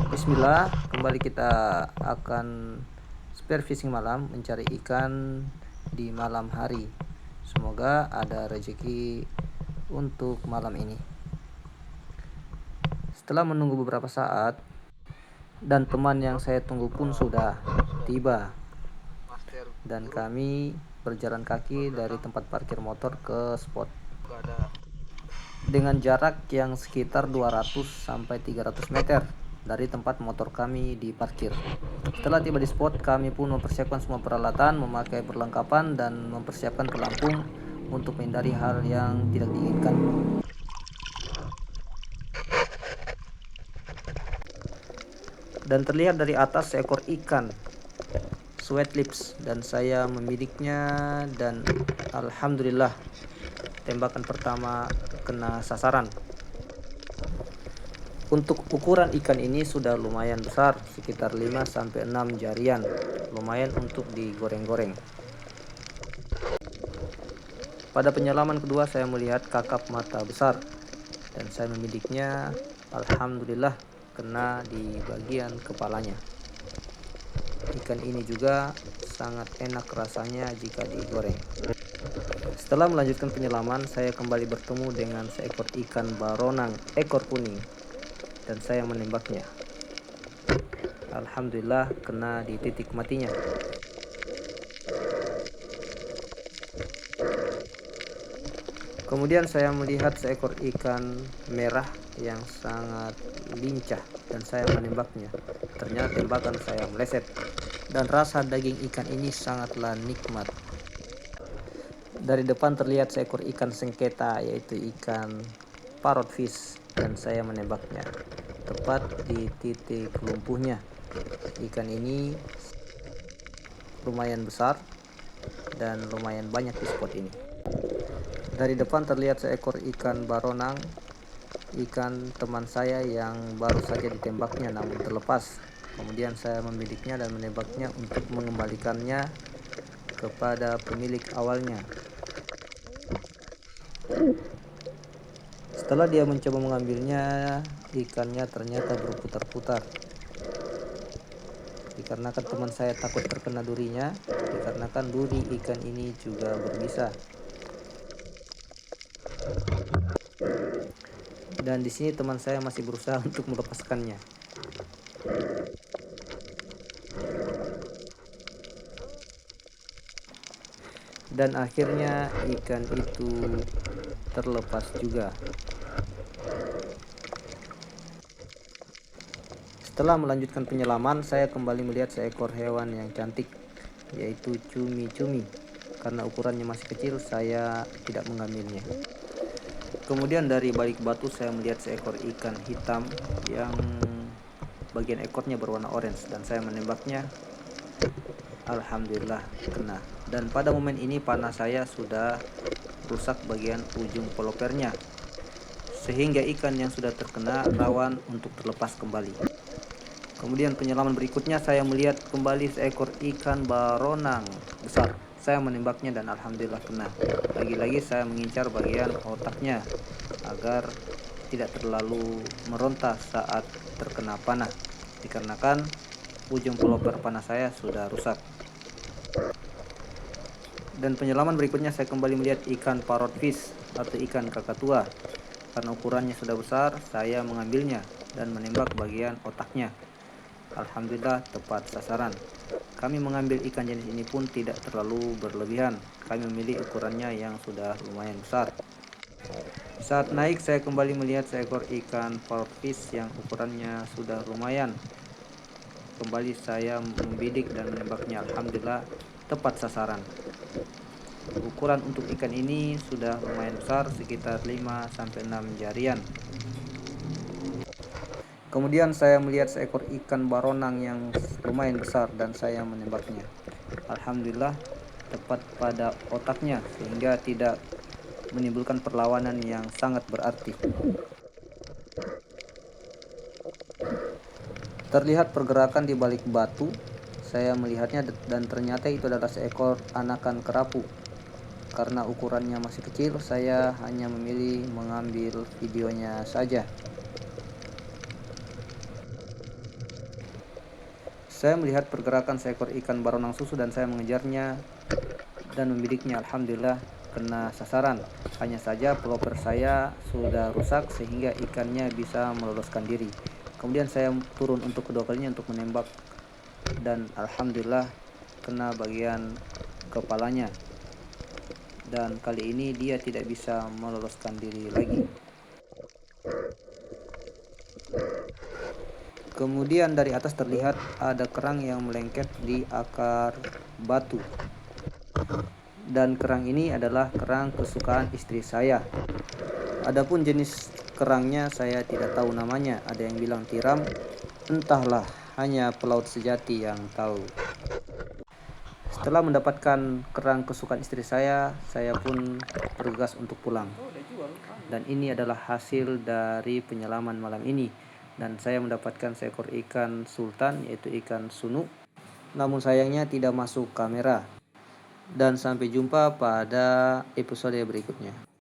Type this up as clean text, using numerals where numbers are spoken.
Bismillah, kembali kita akan spearfishing malam, mencari ikan di malam hari. Semoga ada rezeki untuk malam ini. Setelah menunggu beberapa saat dan teman yang saya tunggu pun sudah tiba, dan kami berjalan kaki dari tempat parkir motor ke spot dengan jarak yang sekitar 200-300 meter dari tempat motor kami diparkir. Setelah tiba di spot, kami pun mempersiapkan semua peralatan, memakai perlengkapan, dan mempersiapkan pelampung untuk menghindari hal yang tidak diinginkan. Dan terlihat dari atas seekor ikan sweat lips, dan saya membidiknya, dan alhamdulillah tembakan pertama kena sasaran. Untuk ukuran ikan ini sudah lumayan besar, sekitar 5-6 jarian, lumayan untuk digoreng-goreng. Pada penyelaman kedua saya melihat kakap mata besar, dan saya membidiknya, alhamdulillah kena di bagian kepalanya. Ikan ini juga sangat enak rasanya jika digoreng. Setelah melanjutkan penyelaman, saya kembali bertemu dengan seekor ikan baronang ekor kuning, dan saya menembaknya. Alhamdulillah kena di titik matinya. Kemudian saya melihat seekor ikan merah yang sangat lincah, dan saya menembaknya. Ternyata tembakan saya meleset, dan rasa daging ikan ini sangatlah nikmat. Dari depan terlihat seekor ikan sengketa, yaitu ikan parrotfish, dan saya menembaknya tepat di titik lumpuhnya. Ikan ini lumayan besar dan lumayan banyak di spot ini. Dari depan terlihat seekor ikan baronang, ikan teman saya yang baru saja ditembaknya namun terlepas. Kemudian saya membidiknya dan menembaknya untuk mengembalikannya kepada pemilik awalnya. Setelah dia mencoba mengambilnya, ikannya ternyata berputar-putar. Dikarenakan teman saya takut terkena durinya, dikarenakan duri ikan ini juga berbisa. Dan di sini teman saya masih berusaha untuk melepaskannya. Dan akhirnya ikan itu terlepas juga. Setelah melanjutkan penyelaman, saya kembali melihat seekor hewan yang cantik, yaitu cumi-cumi. Karena ukurannya masih kecil, saya tidak mengambilnya. Kemudian dari balik batu saya melihat seekor ikan hitam yang bagian ekornya berwarna orange, dan saya menembaknya. Alhamdulillah kena. Dan pada momen ini panah saya sudah rusak bagian ujung pelopernya, sehingga ikan yang sudah terkena rawan untuk terlepas kembali. Kemudian penyelaman berikutnya saya melihat kembali seekor ikan baronang besar. Saya menembaknya dan alhamdulillah kena. Lagi-lagi saya mengincar bagian otaknya agar tidak terlalu meronta saat terkena panah, dikarenakan ujung peloper panah saya sudah rusak. Dan penyelaman berikutnya saya kembali melihat ikan parrotfish atau ikan kakatua. Karena ukurannya sudah besar, saya mengambilnya dan menembak bagian otaknya. Alhamdulillah tepat sasaran. Kami mengambil ikan jenis ini pun tidak terlalu berlebihan. Kami memilih ukurannya yang sudah lumayan besar. Saat naik saya kembali melihat seekor ikan parrotfish yang ukurannya sudah lumayan. Kembali saya membidik dan menembaknya. Alhamdulillah tepat sasaran. Ukuran untuk ikan ini sudah lumayan besar, sekitar 5-6 jarian. Kemudian saya melihat seekor ikan baronang yang lumayan besar, dan saya menembaknya. Alhamdulillah tepat pada otaknya, sehingga tidak menimbulkan perlawanan yang sangat berarti. Terlihat pergerakan di balik batu. Saya melihatnya dan ternyata itu adalah seekor anakan kerapu. Karena ukurannya masih kecil, saya hanya memilih mengambil videonya saja. Saya melihat pergerakan seekor ikan baronang susu dan saya mengejarnya dan membidiknya. Alhamdulillah kena sasaran. Hanya saja pelopor saya sudah rusak sehingga ikannya bisa meloloskan diri. Kemudian saya turun untuk kedua kalinya untuk menembak dan alhamdulillah kena bagian kepalanya. Dan kali ini dia tidak bisa meloloskan diri lagi. Kemudian dari atas terlihat ada kerang yang melengket di akar batu. Dan kerang ini adalah kerang kesukaan istri saya. Adapun jenis kerangnya saya tidak tahu namanya. Ada yang bilang tiram, entahlah, hanya pelaut sejati yang tahu. Setelah mendapatkan kerang kesukaan istri saya pun bergegas untuk pulang. Dan ini adalah hasil dari penyelaman malam ini. Dan saya mendapatkan seekor ikan sultan, yaitu ikan sunu. Namun sayangnya tidak masuk kamera. Dan sampai jumpa pada episode berikutnya.